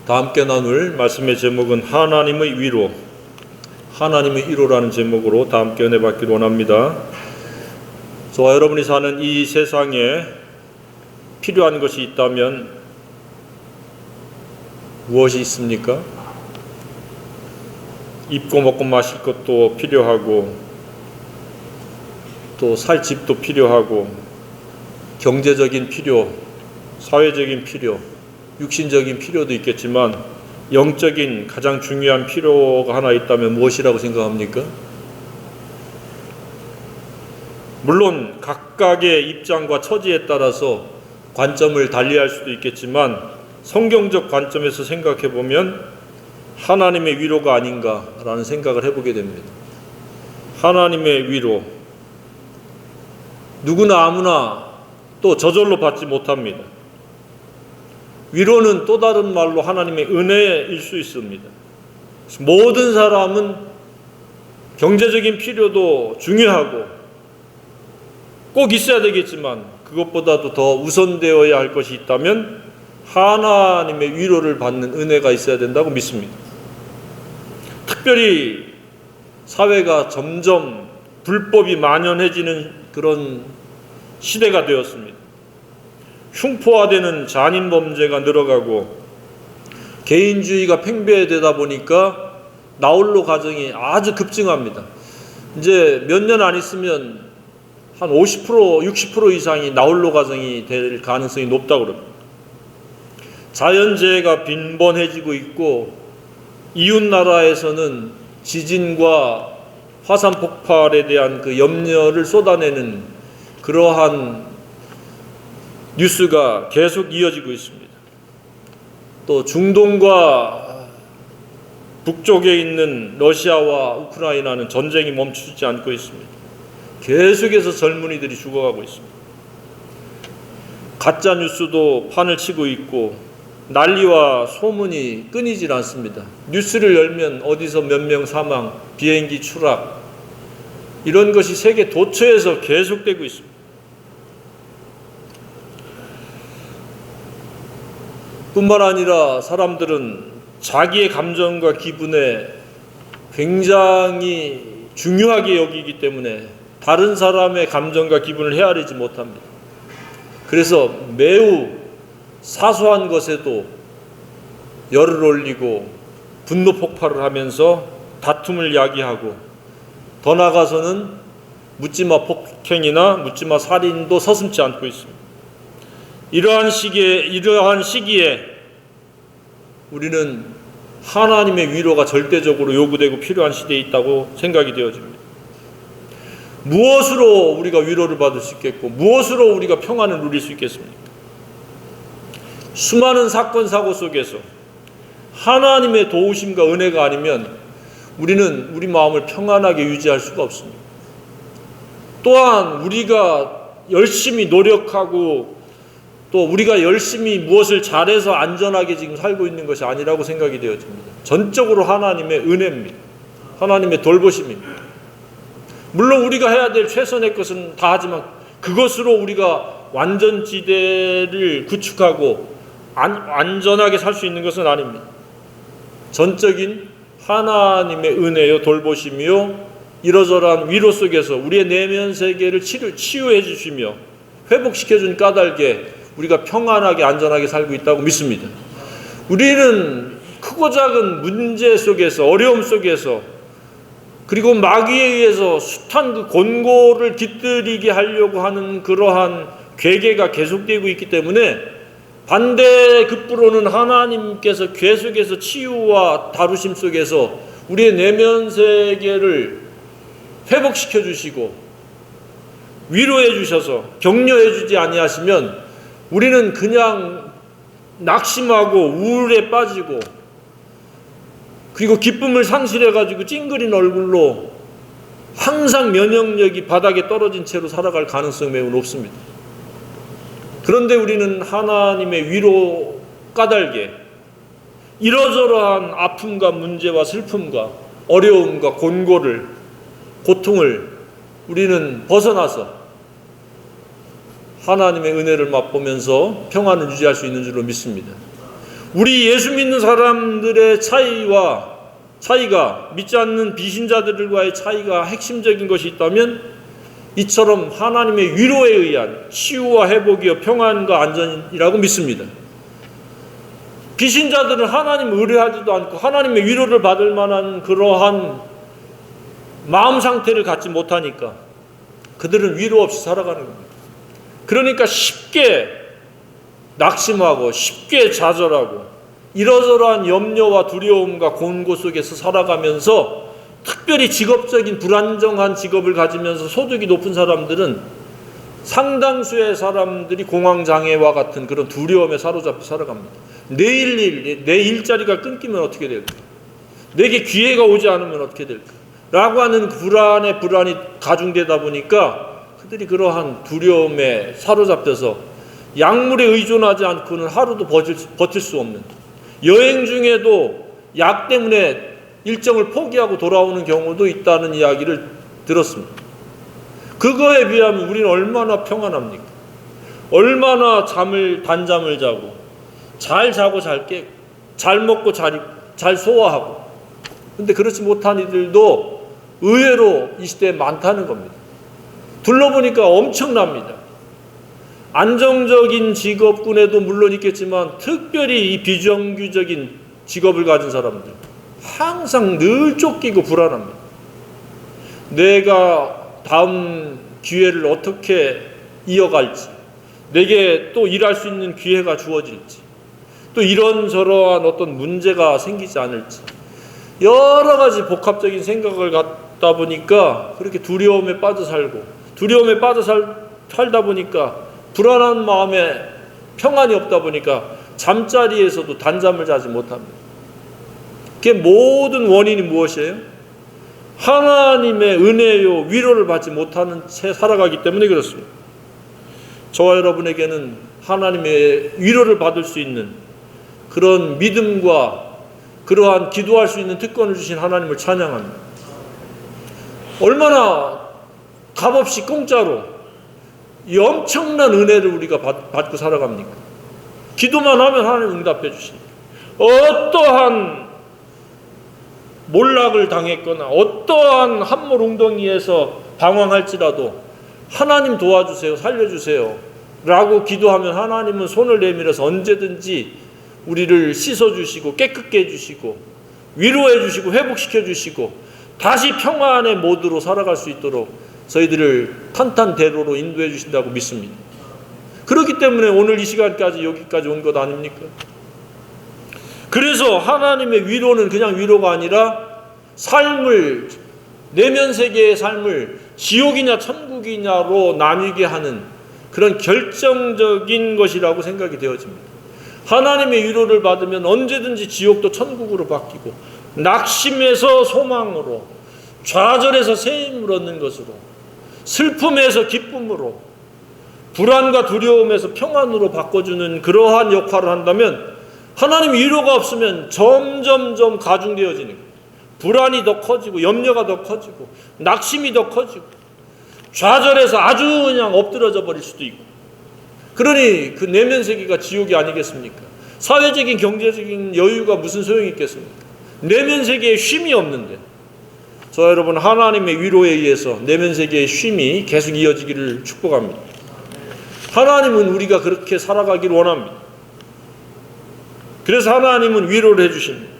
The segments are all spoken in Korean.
다 함께 나눌 말씀의 제목은 하나님의 위로, 하나님의 위로라는 제목으로 다 함께 은혜 받기를 원합니다. 저와 여러분이 사는 이 세상에 필요한 것이 있다면 무엇이 있습니까? 입고 먹고 마실 것도 필요하고, 또 살 집도 필요하고, 경제적인 필요, 사회적인 필요, 육신적인 필요도 있겠지만 영적인 가장 중요한 필요가 하나 있다면 무엇이라고 생각합니까? 물론 각각의 입장과 처지에 따라서 관점을 달리할 수도 있겠지만 성경적 관점에서 생각해 보면 하나님의 위로가 아닌가라는 생각을 해보게 됩니다. 하나님의 위로, 누구나 아무나 또 저절로 받지 못합니다. 위로는 또 다른 말로 하나님의 은혜일 수 있습니다. 모든 사람은 경제적인 필요도 중요하고 꼭 있어야 되겠지만 그것보다도 더 우선되어야 할 것이 있다면 하나님의 위로를 받는 은혜가 있어야 된다고 믿습니다. 특별히 사회가 점점 불법이 만연해지는 그런 시대가 되었습니다. 흉포화되는 잔인범죄가 늘어가고 개인주의가 팽배되다 보니까 나홀로 가정이 아주 급증합니다. 이제 몇 년 안 있으면 한 50%, 60% 이상이 나홀로 가정이 될 가능성이 높다고 그럽니다. 자연재해가 빈번해지고 있고 이웃 나라에서는 지진과 화산 폭발에 대한 그 염려를 쏟아내는 그러한 뉴스가 계속 이어지고 있습니다. 또 중동과 북쪽에 있는 러시아와 우크라이나는 전쟁이 멈추지 않고 있습니다. 계속해서 젊은이들이 죽어가고 있습니다. 가짜 뉴스도 판을 치고 있고 난리와 소문이 끊이질 않습니다. 뉴스를 열면 어디서 몇 명 사망, 비행기 추락, 이런 것이 세계 도처에서 계속되고 있습니다. 뿐만 아니라 사람들은 자기의 감정과 기분에 굉장히 중요하게 여기기 때문에 다른 사람의 감정과 기분을 헤아리지 못합니다. 그래서 매우 사소한 것에도 열을 올리고 분노 폭발을 하면서 다툼을 야기하고 더 나아가서는 묻지마 폭행이나 묻지마 살인도 서슴지 않고 있습니다. 이러한 시기에 우리는 하나님의 위로가 절대적으로 요구되고 필요한 시대에 있다고 생각이 되어집니다. 무엇으로 우리가 위로를 받을 수 있겠고 무엇으로 우리가 평안을 누릴 수 있겠습니까? 수많은 사건 사고 속에서 하나님의 도우심과 은혜가 아니면 우리는 우리 마음을 평안하게 유지할 수가 없습니다. 또한 우리가 열심히 노력하고 또 우리가 열심히 무엇을 잘해서 안전하게 지금 살고 있는 것이 아니라고 생각이 되어집니다. 전적으로 하나님의 은혜입니다. 하나님의 돌보심입니다. 물론 우리가 해야 될 최선의 것은 다 하지만 그것으로 우리가 완전지대를 구축하고 안전하게 살 수 있는 것은 아닙니다. 전적인 하나님의 은혜요 돌보심이요 이러저러한 위로 속에서 우리의 내면 세계를 치유해 주시며 회복시켜 준 까닭에 우리가 평안하게 안전하게 살고 있다고 믿습니다. 우리는 크고 작은 문제 속에서 어려움 속에서 그리고 마귀에 의해서 숱한 그 권고를 깃들이게 하려고 하는 그러한 괴계가 계속되고 있기 때문에 반대급부로는 하나님께서 계속해서 치유와 다루심 속에서 우리의 내면 세계를 회복시켜 주시고 위로해 주셔서 격려해 주지 아니하시면 우리는 그냥 낙심하고 우울에 빠지고 그리고 기쁨을 상실해가지고 찡그린 얼굴로 항상 면역력이 바닥에 떨어진 채로 살아갈 가능성이 매우 높습니다. 그런데 우리는 하나님의 위로 까닭에 이러저러한 아픔과 문제와 슬픔과 어려움과 곤고를 고통을 우리는 벗어나서 하나님의 은혜를 맛보면서 평안을 유지할 수 있는 줄로 믿습니다. 우리 예수 믿는 사람들의 차이가 믿지 않는 비신자들과의 차이가 핵심적인 것이 있다면 이처럼 하나님의 위로에 의한 치유와 회복이요 평안과 안전이라고 믿습니다. 비신자들은 하나님을 의뢰하지도 않고 하나님의 위로를 받을 만한 그러한 마음 상태를 갖지 못하니까 그들은 위로 없이 살아가는 겁니다. 그러니까 쉽게 낙심하고 쉽게 좌절하고 이러저러한 염려와 두려움과 곤고 속에서 살아가면서 특별히 직업적인 불안정한 직업을 가지면서 소득이 높은 사람들은 상당수의 사람들이 공황장애와 같은 그런 두려움에 사로잡혀 살아갑니다. 내 일자리가 끊기면 어떻게 될까? 내게 기회가 오지 않으면 어떻게 될까? 라고 하는 불안이 가중되다 보니까 그들이 그러한 두려움에 사로잡혀서 약물에 의존하지 않고는 하루도 버틸 수 없는, 여행 중에도 약 때문에 일정을 포기하고 돌아오는 경우도 있다는 이야기를 들었습니다. 그거에 비하면 우리는 얼마나 평안합니까? 얼마나 단잠을 자고 잘 자고 잘 깨고 잘 먹고 잘 입고 잘 소화하고. 근데 그렇지 못한 이들도 의외로 이 시대에 많다는 겁니다. 둘러보니까 엄청납니다. 안정적인 직업군에도 물론 있겠지만 특별히 이 비정규적인 직업을 가진 사람들 항상 늘 쫓기고 불안합니다. 내가 다음 기회를 어떻게 이어갈지, 내게 또 일할 수 있는 기회가 주어질지, 또 이런저러한 어떤 문제가 생기지 않을지, 여러 가지 복합적인 생각을 갖다 보니까 그렇게 두려움에 빠져 살고, 두려움에 빠져 살다 보니까 불안한 마음에 평안이 없다 보니까 잠자리에서도 단잠을 자지 못합니다. 그게 모든 원인이 무엇이에요? 하나님의 은혜요 위로를 받지 못하는 채 살아가기 때문에 그렇습니다. 저와 여러분에게는 하나님의 위로를 받을 수 있는 그런 믿음과 그러한 기도할 수 있는 특권을 주신 하나님을 찬양합니다. 얼마나 값없이 공짜로 이 엄청난 은혜를 우리가 받고 살아갑니까? 기도만 하면 하나님 응답해 주십니다. 어떠한 몰락을 당했거나 어떠한 함몰 웅덩이에서 방황할지라도 하나님 도와주세요, 살려주세요 라고 기도하면 하나님은 손을 내밀어서 언제든지 우리를 씻어주시고 깨끗게 해주시고 위로해 주시고 회복시켜 주시고 다시 평안의 모드로 살아갈 수 있도록 저희들을 탄탄대로로 인도해 주신다고 믿습니다. 그렇기 때문에 오늘 이 시간까지 여기까지 온 것 아닙니까? 그래서 하나님의 위로는 그냥 위로가 아니라 삶을, 내면 세계의 삶을 지옥이냐 천국이냐로 나뉘게 하는 그런 결정적인 것이라고 생각이 되어집니다. 하나님의 위로를 받으면 언제든지 지옥도 천국으로 바뀌고 낙심에서 소망으로, 좌절에서 새 힘을 얻는 것으로, 슬픔에서 기쁨으로, 불안과 두려움에서 평안으로 바꿔주는 그러한 역할을 한다면 하나님 위로가 없으면 점점점 가중되어지는 거예요. 불안이 더 커지고 염려가 더 커지고 낙심이 더 커지고 좌절해서 아주 그냥 엎드러져 버릴 수도 있고. 그러니 그 내면 세계가 지옥이 아니겠습니까? 사회적인 경제적인 여유가 무슨 소용이 있겠습니까? 내면 세계에 쉼이 없는데 저와 여러분 하나님의 위로에 의해서 내면 세계의 쉼이 계속 이어지기를 축복합니다. 하나님은 우리가 그렇게 살아가기를 원합니다. 그래서 하나님은 위로를 해주십니다.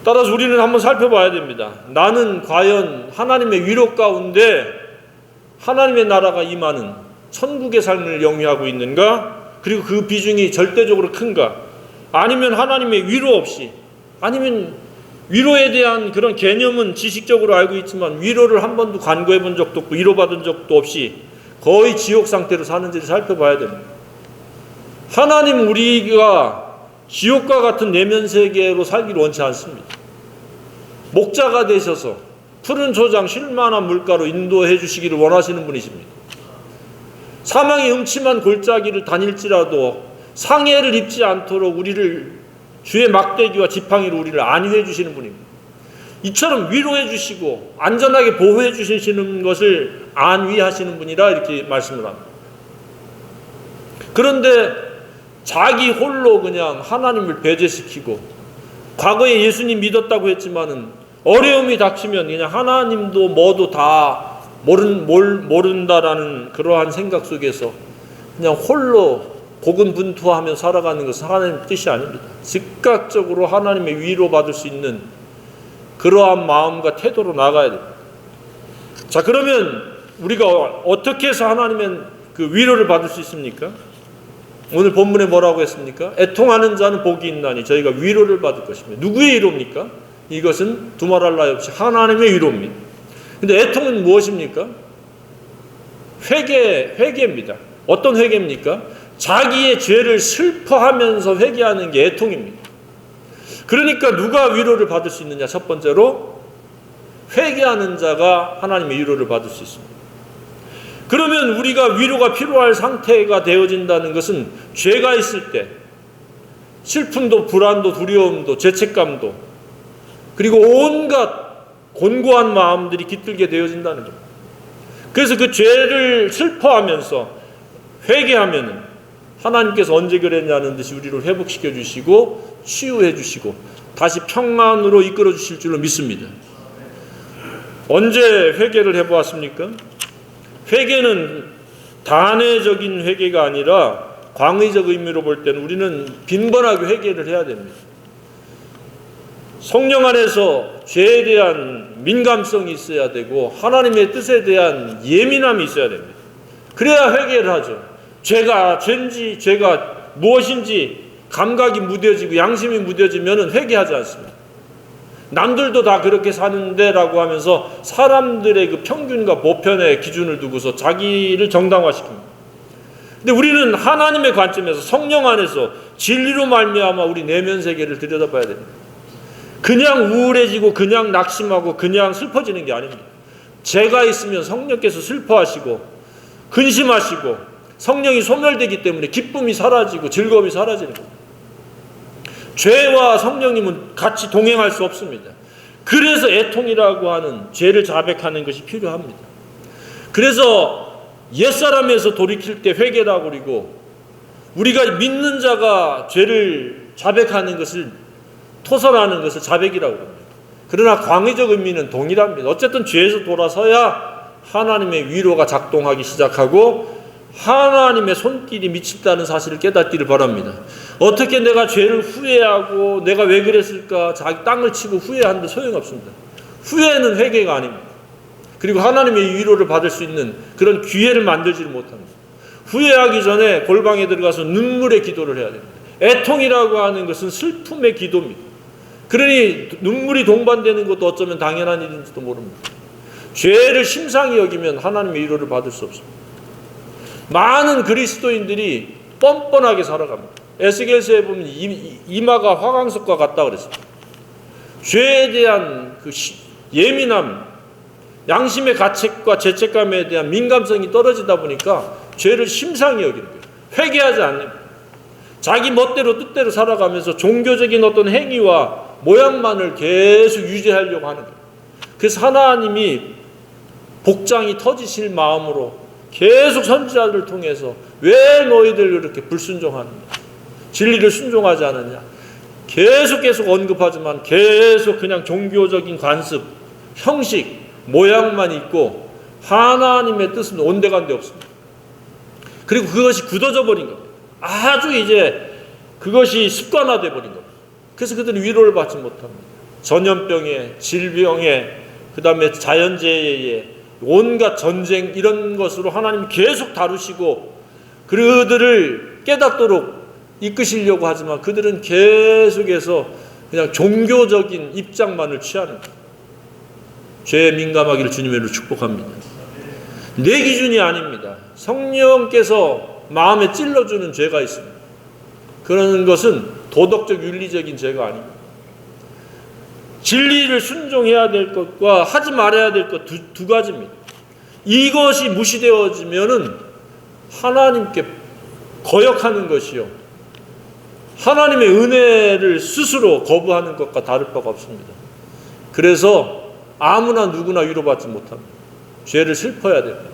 따라서 우리는 한번 살펴봐야 됩니다. 나는 과연 하나님의 위로 가운데 하나님의 나라가 임하는 천국의 삶을 영위하고 있는가? 그리고 그 비중이 절대적으로 큰가? 아니면 하나님의 위로 없이, 아니면 위로에 대한 그런 개념은 지식적으로 알고 있지만 위로를 한 번도 간구해 본 적도 없고 위로받은 적도 없이 거의 지옥 상태로 사는지를 살펴봐야 됩니다. 하나님 우리가 지옥과 같은 내면 세계로 살기를 원치 않습니다. 목자가 되셔서 푸른 초장 쉴만한 물가로 인도해 주시기를 원하시는 분이십니다. 사망의 음침한 골짜기를 다닐지라도 상해를 입지 않도록 우리를 주의 막대기와 지팡이로 우리를 안위해 주시는 분입니다. 이처럼 위로해 주시고 안전하게 보호해 주시는 것을 안위하시는 분이라 이렇게 말씀을 합니다. 그런데 자기 홀로 그냥 하나님을 배제시키고, 과거에 예수님 믿었다고 했지만은 어려움이 닥치면 그냥 하나님도 뭐도 다 모른다라는 그러한 생각 속에서 그냥 홀로 고군분투하며 살아가는 것은 하나님의 뜻이 아닙니다. 즉각적으로 하나님의 위로받을 수 있는 그러한 마음과 태도로 나가야 됩니다. 자, 그러면 우리가 어떻게 해서 하나님의 그 위로를 받을 수 있습니까? 오늘 본문에 뭐라고 했습니까? 애통하는 자는 복이 있나니 저희가 위로를 받을 것입니다. 누구의 위로입니까? 이것은 두말할 나위 없이 하나님의 위로입니다. 근데 애통은 무엇입니까? 회개입니다. 어떤 회개입니까? 자기의 죄를 슬퍼하면서 회개하는 게 애통입니다. 그러니까 누가 위로를 받을 수 있느냐? 첫 번째로 회개하는 자가 하나님의 위로를 받을 수 있습니다. 그러면 우리가 위로가 필요할 상태가 되어진다는 것은 죄가 있을 때 슬픔도 불안도 두려움도 죄책감도 그리고 온갖 곤고한 마음들이 깃들게 되어진다는 겁니다. 그래서 그 죄를 슬퍼하면서 회개하면은 하나님께서 언제 그랬냐는 듯이 우리를 회복시켜 주시고 치유해 주시고 다시 평안으로 이끌어 주실 줄로 믿습니다. 언제 회개를 해보았습니까? 회개는 단회적인 회개가 아니라 광의적 의미로 볼 때는 우리는 빈번하게 회개를 해야 됩니다. 성령 안에서 죄에 대한 민감성이 있어야 되고 하나님의 뜻에 대한 예민함이 있어야 됩니다. 그래야 회개를 하죠. 죄가 죄인지 죄가 무엇인지 감각이 무뎌지고 양심이 무뎌지면 회개하지 않습니다. 남들도 다 그렇게 사는데 라고 하면서 사람들의 그 평균과 보편의 기준을 두고서 자기를 정당화시킵니다. 근데 우리는 하나님의 관점에서 성령 안에서 진리로 말미암아 우리 내면 세계를 들여다봐야 됩니다. 그냥 우울해지고 그냥 낙심하고 그냥 슬퍼지는 게 아닙니다. 죄가 있으면 성령께서 슬퍼하시고 근심하시고 성령이 소멸되기 때문에 기쁨이 사라지고 즐거움이 사라지는 겁니다. 죄와 성령님은 같이 동행할 수 없습니다. 그래서 애통이라고 하는 죄를 자백하는 것이 필요합니다. 그래서 옛사람에서 돌이킬 때 회개라고 그러고 우리가 믿는 자가 죄를 자백하는 것을 토설하는 것을 자백이라고 합니다. 그러나 광의적 의미는 동일합니다. 어쨌든 죄에서 돌아서야 하나님의 위로가 작동하기 시작하고 하나님의 손길이 미친다는 사실을 깨닫기를 바랍니다. 어떻게 내가 죄를 후회하고 내가 왜 그랬을까 자기 땅을 치고 후회하는데 소용없습니다. 후회는 회개가 아닙니다. 그리고 하나님의 위로를 받을 수 있는 그런 기회를 만들지를 못합니다. 후회하기 전에 골방에 들어가서 눈물의 기도를 해야 됩니다. 애통이라고 하는 것은 슬픔의 기도입니다. 그러니 눈물이 동반되는 것도 어쩌면 당연한 일인지도 모릅니다. 죄를 심상히 여기면 하나님의 위로를 받을 수 없습니다. 많은 그리스도인들이 뻔뻔하게 살아갑니다. 에스겔서에 보면 이마가 화강석과 같다 그랬습니다. 죄에 대한 그 예민함, 양심의 가책과 죄책감에 대한 민감성이 떨어지다 보니까 죄를 심상히 여기는 거예요. 회개하지 않는 거예요. 자기 멋대로 뜻대로 살아가면서 종교적인 어떤 행위와 모양만을 계속 유지하려고 하는 거예요. 그래서 하나님이 복장이 터지실 마음으로 계속 선지자들을 통해서 왜 너희들 이렇게 불순종하느냐, 진리를 순종하지 않느냐 계속 언급하지만 계속 그냥 종교적인 관습, 형식, 모양만 있고 하나님의 뜻은 온데간데 없습니다. 그리고 그것이 굳어져 버린 겁니다. 아주 이제 그것이 습관화돼 버린 겁니다. 그래서 그들은 위로를 받지 못합니다. 전염병에, 질병에, 그 다음에 자연재해에 온갖 전쟁 이런 것으로 하나님이 계속 다루시고 그들을 깨닫도록 이끄시려고 하지만 그들은 계속해서 그냥 종교적인 입장만을 취하는 거예요. 죄에 민감하기를 주님의 이름으로 축복합니다. 내 기준이 아닙니다. 성령께서 마음에 찔러주는 죄가 있습니다. 그런 것은 도덕적 윤리적인 죄가 아닙니다. 진리를 순종해야 될 것과 하지 말아야 될 것 두 가지입니다. 이것이 무시되어지면은 하나님께 거역하는 것이요, 하나님의 은혜를 스스로 거부하는 것과 다를 바가 없습니다. 그래서 아무나 누구나 위로받지 못합니다. 죄를 슬퍼야 됩니다.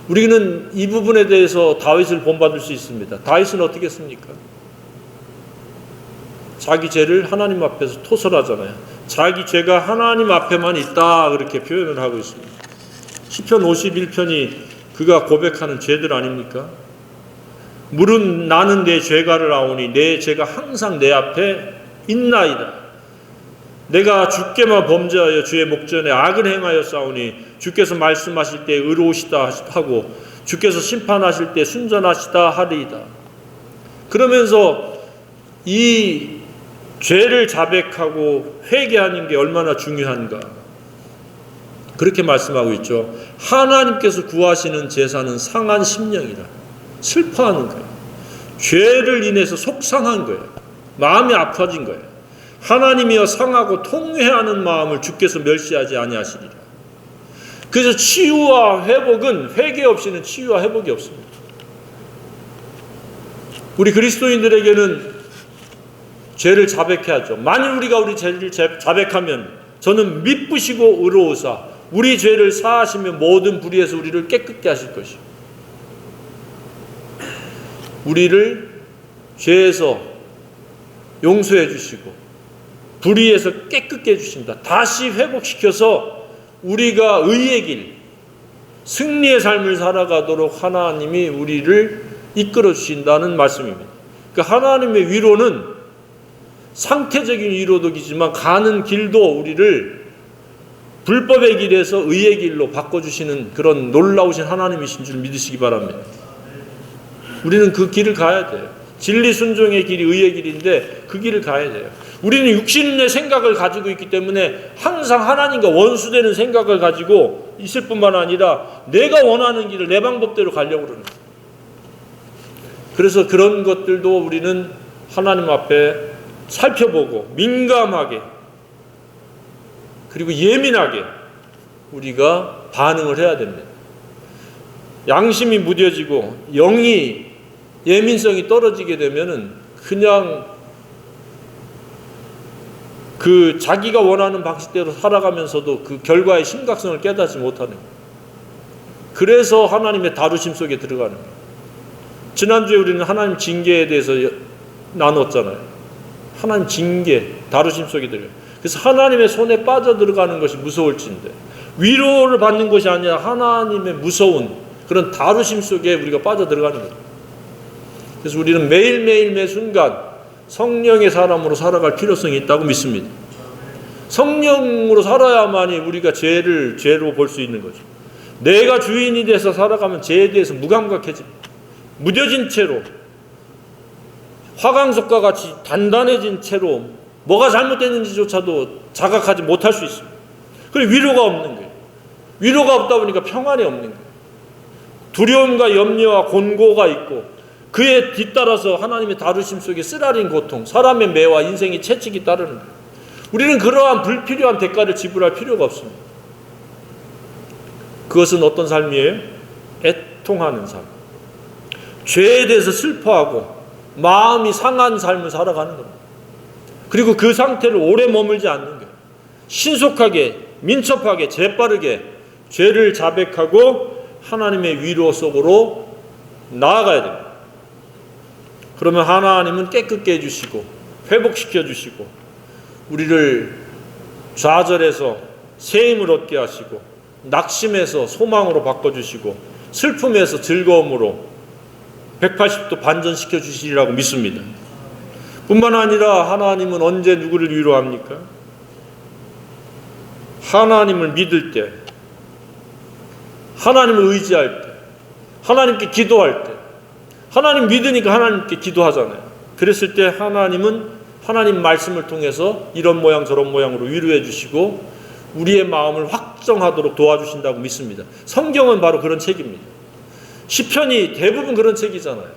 우리는 이 부분에 대해서 다윗을 본받을 수 있습니다. 다윗은 어떻게 했습니까? 자기 죄를 하나님 앞에서 토설하잖아요. 자기 죄가 하나님 앞에만 있다 그렇게 표현을 하고 있습니다. 시편 51편이 그가 고백하는 죄들 아닙니까? 물은 나는 내 죄가를 아오니 내 죄가 항상 내 앞에 있나이다. 내가 주께만 범죄하여 주의 목전에 악을 행하여 싸우니 주께서 말씀하실 때 의로우시다 하고 주께서 심판하실 때 순전하시다 하리이다. 그러면서 이 죄를 자백하고 회개하는 게 얼마나 중요한가 그렇게 말씀하고 있죠. 하나님께서 구하시는 제사는 상한 심령이라. 슬퍼하는 거예요. 죄를 인해서 속상한 거예요. 마음이 아파진 거예요. 하나님이여 상하고 통회하는 마음을 주께서 멸시하지 아니하시리라. 그래서 치유와 회복은 회개 없이는 치유와 회복이 없습니다. 우리 그리스도인들에게는 죄를 자백해야죠. 만일 우리가 우리 죄를 자백하면 저는 미쁘시고 의로우사 우리 죄를 사하시며 모든 불의에서 우리를 깨끗게 하실 것이요. 우리를 죄에서 용서해 주시고 불의에서 깨끗게 해주신다. 다시 회복시켜서 우리가 의의 길, 승리의 삶을 살아가도록 하나님이 우리를 이끌어 주신다는 말씀입니다. 그러니까 하나님의 위로는 상태적인 위로도이지만 가는 길도 우리를 불법의 길에서 의의 길로 바꿔주시는 그런 놀라우신 하나님이신 줄 믿으시기 바랍니다. 우리는 그 길을 가야 돼요. 진리 순종의 길이 의의 길인데 그 길을 가야 돼요. 우리는 육신의 생각을 가지고 있기 때문에 항상 하나님과 원수되는 생각을 가지고 있을 뿐만 아니라 내가 원하는 길을 내 방법대로 가려고 그러는 거예요. 그래서 그런 것들도 우리는 하나님 앞에 살펴보고 민감하게 그리고 예민하게 우리가 반응을 해야 됩니다. 양심이 무뎌지고 영이 예민성이 떨어지게 되면은 그냥 그 자기가 원하는 방식대로 살아가면서도 그 결과의 심각성을 깨닫지 못하는 거예요. 그래서 하나님의 다루심 속에 들어가는 거예요. 지난주에 우리는 하나님 징계에 대해서 나눴잖아요. 하나님 징계, 다루심 속에 들어가요. 그래서 하나님의 손에 빠져들어가는 것이 무서울진데 위로를 받는 것이 아니라 하나님의 무서운 그런 다루심 속에 우리가 빠져들어가는 거예요. 그래서 우리는 매일매일 매 순간 성령의 사람으로 살아갈 필요성이 있다고 믿습니다. 성령으로 살아야만이 우리가 죄로 볼 수 있는 거죠. 내가 주인이 돼서 살아가면 죄에 대해서 무감각해집니다. 무뎌진 채로 화강석과 같이 단단해진 채로 뭐가 잘못됐는지조차도 자각하지 못할 수 있습니다. 그리고 위로가 없는 거예요. 위로가 없다 보니까 평안이 없는 거예요. 두려움과 염려와 곤고가 있고 그에 뒤따라서 하나님의 다루심 속에 쓰라린 고통, 사람의 매와 인생의 채찍이 따르는 거예요. 우리는 그러한 불필요한 대가를 지불할 필요가 없습니다. 그것은 어떤 삶이에요? 애통하는 삶. 죄에 대해서 슬퍼하고 마음이 상한 삶을 살아가는 겁니다. 그리고 그 상태를 오래 머물지 않는 거예요. 신속하게, 민첩하게, 재빠르게 죄를 자백하고 하나님의 위로 속으로 나아가야 됩니다. 그러면 하나님은 깨끗게 해주시고 회복시켜 주시고 우리를 좌절해서 새 힘을 얻게 하시고 낙심해서 소망으로 바꿔주시고 슬픔에서 즐거움으로 180도 반전시켜 주시리라고 믿습니다. 뿐만 아니라 하나님은 언제 누구를 위로합니까? 하나님을 믿을 때, 하나님을 의지할 때, 하나님께 기도할 때, 하나님 믿으니까 하나님께 기도하잖아요. 그랬을 때 하나님은 하나님 말씀을 통해서 이런 모양 저런 모양으로 위로해 주시고 우리의 마음을 확정하도록 도와주신다고 믿습니다. 성경은 바로 그런 책입니다. 시편이 대부분 그런 책이잖아요.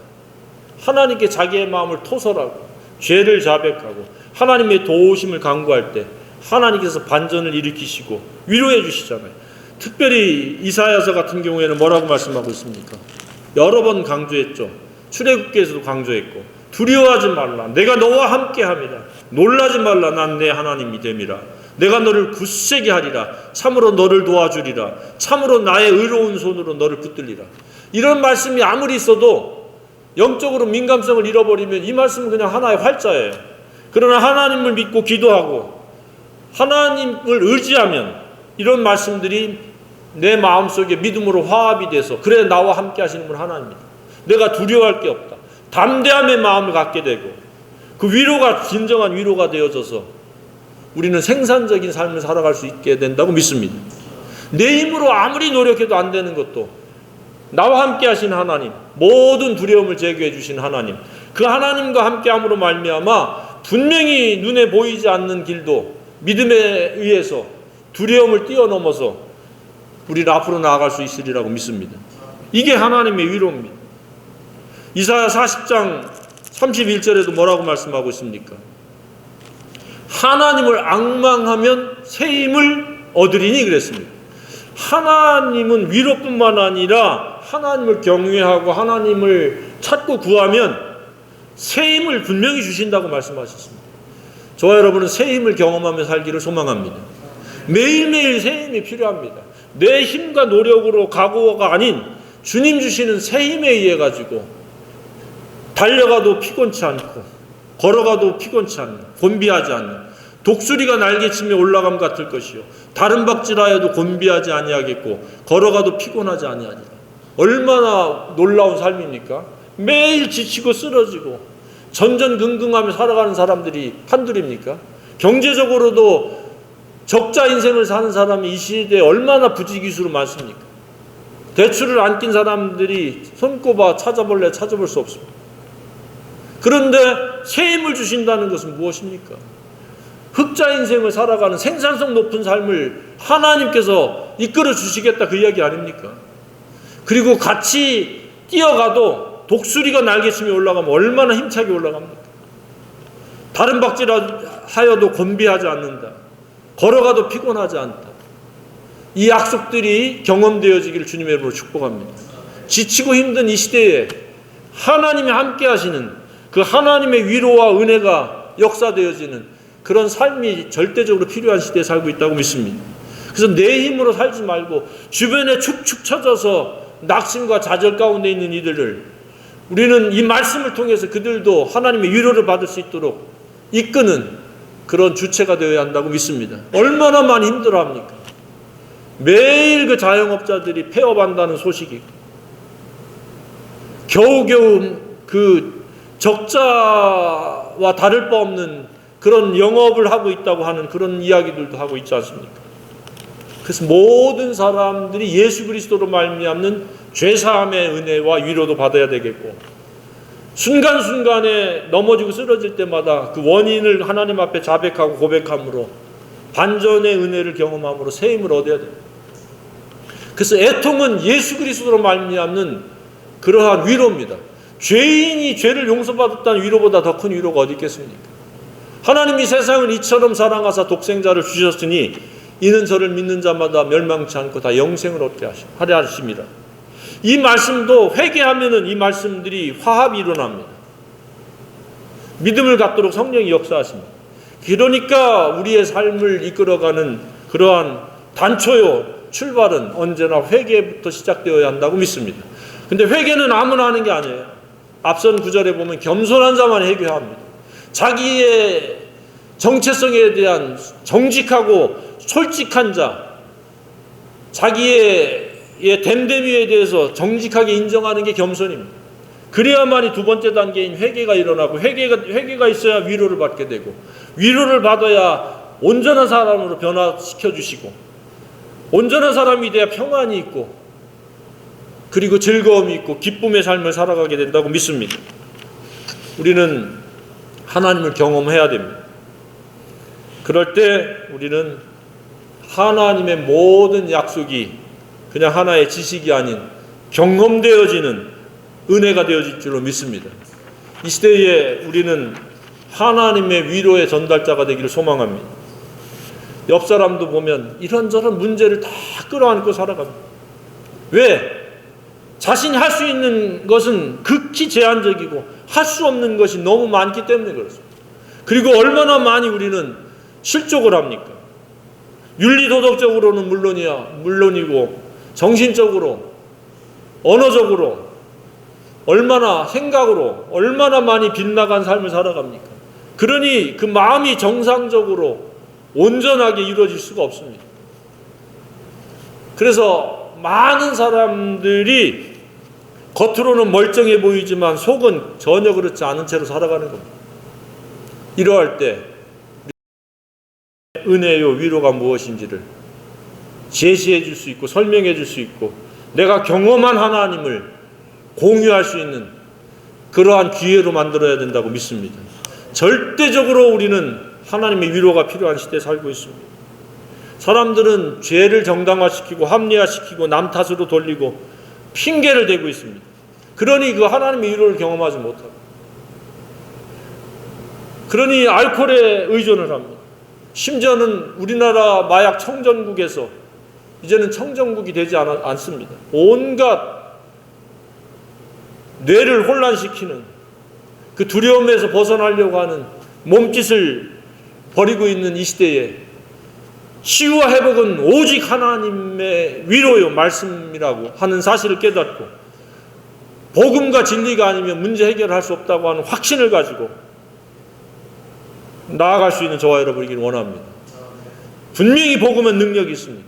하나님께 자기의 마음을 토설하고 죄를 자백하고 하나님의 도우심을 간구할 때 하나님께서 반전을 일으키시고 위로해 주시잖아요. 특별히 이사야서 같은 경우에는 뭐라고 말씀하고 있습니까? 여러 번 강조했죠. 출애굽기에서도 강조했고 두려워하지 말라. 내가 너와 함께함이라. 놀라지 말라. 난 내 하나님이 됨이라. 내가 너를 굳세게 하리라. 참으로 너를 도와주리라. 참으로 나의 의로운 손으로 너를 붙들리라. 이런 말씀이 아무리 있어도 영적으로 민감성을 잃어버리면 이 말씀은 그냥 하나의 활자예요. 그러나 하나님을 믿고 기도하고 하나님을 의지하면 이런 말씀들이 내 마음속에 믿음으로 화합이 돼서 그래 나와 함께 하시는 분 하나님이다. 내가 두려워할 게 없다. 담대함의 마음을 갖게 되고 그 위로가 진정한 위로가 되어져서 우리는 생산적인 삶을 살아갈 수 있게 된다고 믿습니다. 내 힘으로 아무리 노력해도 안 되는 것도 나와 함께 하신 하나님, 모든 두려움을 제거해 주신 하나님, 그 하나님과 함께함으로 말미암아 분명히 눈에 보이지 않는 길도 믿음에 의해서 두려움을 뛰어넘어서 우리를 앞으로 나아갈 수 있으리라고 믿습니다. 이게 하나님의 위로입니다. 이사야 40장 31절에도 뭐라고 말씀하고 있습니까? 하나님을 앙망하면 새 힘을 얻으리니 그랬습니다. 하나님은 위로뿐만 아니라 하나님을 경외하고 하나님을 찾고 구하면 새 힘을 분명히 주신다고 말씀하셨습니다. 저와 여러분은 새 힘을 경험하며 살기를 소망합니다. 매일매일 새 힘이 필요합니다. 내 힘과 노력으로 각오가 아닌 주님 주시는 새 힘에 의해 가지고 달려가도 피곤치 않고 걸어가도 피곤치 않는, 곤비하지 않는, 독수리가 날개치며 올라감 같을 것이요 다른 박질하여도 곤비하지 아니하겠고 걸어가도 피곤하지 아니하리라. 얼마나 놀라운 삶입니까? 매일 지치고 쓰러지고 전전긍긍하며 살아가는 사람들이 한둘입니까? 경제적으로도 적자 인생을 사는 사람이 이 시대에 얼마나 부지기수로 많습니까? 대출을 안 낀 사람들이 손꼽아 찾아볼 수 없습니다. 그런데 새 힘을 주신다는 것은 무엇입니까? 흑자 인생을 살아가는 생산성 높은 삶을 하나님께서 이끌어 주시겠다 그 이야기 아닙니까? 그리고 같이 뛰어가도 독수리가 날개치며 올라가면 얼마나 힘차게 올라갑니까? 다른 박질하여도 곤비하지 않는다. 걸어가도 피곤하지 않다. 이 약속들이 경험되어지기를 주님의 이름으로 축복합니다. 지치고 힘든 이 시대에 하나님이 함께 하시는 그 하나님의 위로와 은혜가 역사되어지는 그런 삶이 절대적으로 필요한 시대에 살고 있다고 믿습니다. 그래서 내 힘으로 살지 말고 주변에 축축 처져서 낙심과 좌절 가운데 있는 이들을 우리는 이 말씀을 통해서 그들도 하나님의 위로를 받을 수 있도록 이끄는 그런 주체가 되어야 한다고 믿습니다. 얼마나 많이 힘들어합니까? 매일 그 자영업자들이 폐업한다는 소식이 겨우겨우 그 적자와 다를 바 없는 그런 영업을 하고 있다고 하는 그런 이야기들도 하고 있지 않습니까? 그래서 모든 사람들이 예수 그리스도로 말미암는 죄사함의 은혜와 위로도 받아야 되겠고 순간순간에 넘어지고 쓰러질 때마다 그 원인을 하나님 앞에 자백하고 고백함으로 반전의 은혜를 경험함으로 새 힘을 얻어야 됩니다. 그래서 애통은 예수 그리스도로 말미암는 그러한 위로입니다. 죄인이 죄를 용서받았다는 위로보다 더 큰 위로가 어디 있겠습니까? 하나님이 세상을 이처럼 사랑하사 독생자를 주셨으니 이는 저를 믿는 자마다 멸망치 않고 다 영생을 얻게 하려 하십니다. 이 말씀도 회개하면은 이 말씀들이 화합이 일어납니다. 믿음을 갖도록 성령이 역사하십니다. 그러니까 우리의 삶을 이끌어가는 그러한 단초요 출발은 언제나 회개부터 시작되어야 한다고 믿습니다. 근데 회개는 아무나 하는 게 아니에요. 앞선 구절에 보면 겸손한 자만 회개합니다. 자기의 정체성에 대한 정직하고 솔직한 자, 자기의 됨됨이에 대해서 정직하게 인정하는 게 겸손입니다. 그래야만이 두 번째 단계인 회개가 일어나고 회개가 있어야 위로를 받게 되고 위로를 받아야 온전한 사람으로 변화시켜 주시고 온전한 사람이 돼야 평안이 있고 그리고 즐거움이 있고 기쁨의 삶을 살아가게 된다고 믿습니다. 우리는 하나님을 경험해야 됩니다. 그럴 때 우리는 하나님의 모든 약속이 그냥 하나의 지식이 아닌 경험되어지는 은혜가 되어질 줄로 믿습니다. 이 시대에 우리는 하나님의 위로의 전달자가 되기를 소망합니다. 옆 사람도 보면 이런저런 문제를 다 끌어안고 살아갑니다. 왜? 자신이 할 수 있는 것은 극히 제한적이고 할 수 없는 것이 너무 많기 때문에 그렇습니다. 그리고 얼마나 많이 우리는 실족을 합니까? 윤리도덕적으로는 물론이고 정신적으로 언어적으로 얼마나 생각으로 얼마나 많이 빗나간 삶을 살아갑니까? 그러니 그 마음이 정상적으로 온전하게 이루어질 수가 없습니다. 그래서 많은 사람들이 겉으로는 멀쩡해 보이지만 속은 전혀 그렇지 않은 채로 살아가는 겁니다. 이러할 때 은혜요 위로가 무엇인지를 제시해 줄 수 있고 설명해 줄 수 있고 내가 경험한 하나님을 공유할 수 있는 그러한 기회로 만들어야 된다고 믿습니다. 절대적으로 우리는 하나님의 위로가 필요한 시대에 살고 있습니다. 사람들은 죄를 정당화시키고 합리화시키고 남 탓으로 돌리고 핑계를 대고 있습니다. 그러니 그 하나님의 위로를 경험하지 못하고, 그러니 알코올에 의존을 합니다. 심지어는 우리나라 마약 청정국에서 이제는 청정국이 되지 않습니다. 온갖 뇌를 혼란시키는 그 두려움에서 벗어나려고 하는 몸짓을 벌이고 있는 이 시대에 치유와 회복은 오직 하나님의 위로요 말씀이라고 하는 사실을 깨닫고 복음과 진리가 아니면 문제 해결할 수 없다고 하는 확신을 가지고 나아갈 수 있는 저와 여러분이기를 원합니다. 분명히 복음은 능력이 있습니다.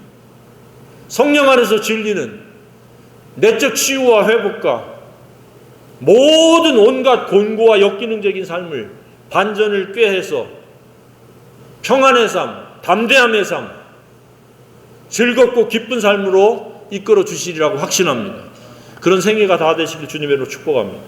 성령 안에서 진리는 내적 치유와 회복과 모든 온갖 곤고와 역기능적인 삶을 반전을 꾀해서 평안의 삶, 담대함의 삶, 즐겁고 기쁜 삶으로 이끌어 주시리라고 확신합니다. 그런 생애가 다 되시길 주님의 이름으로 축복합니다.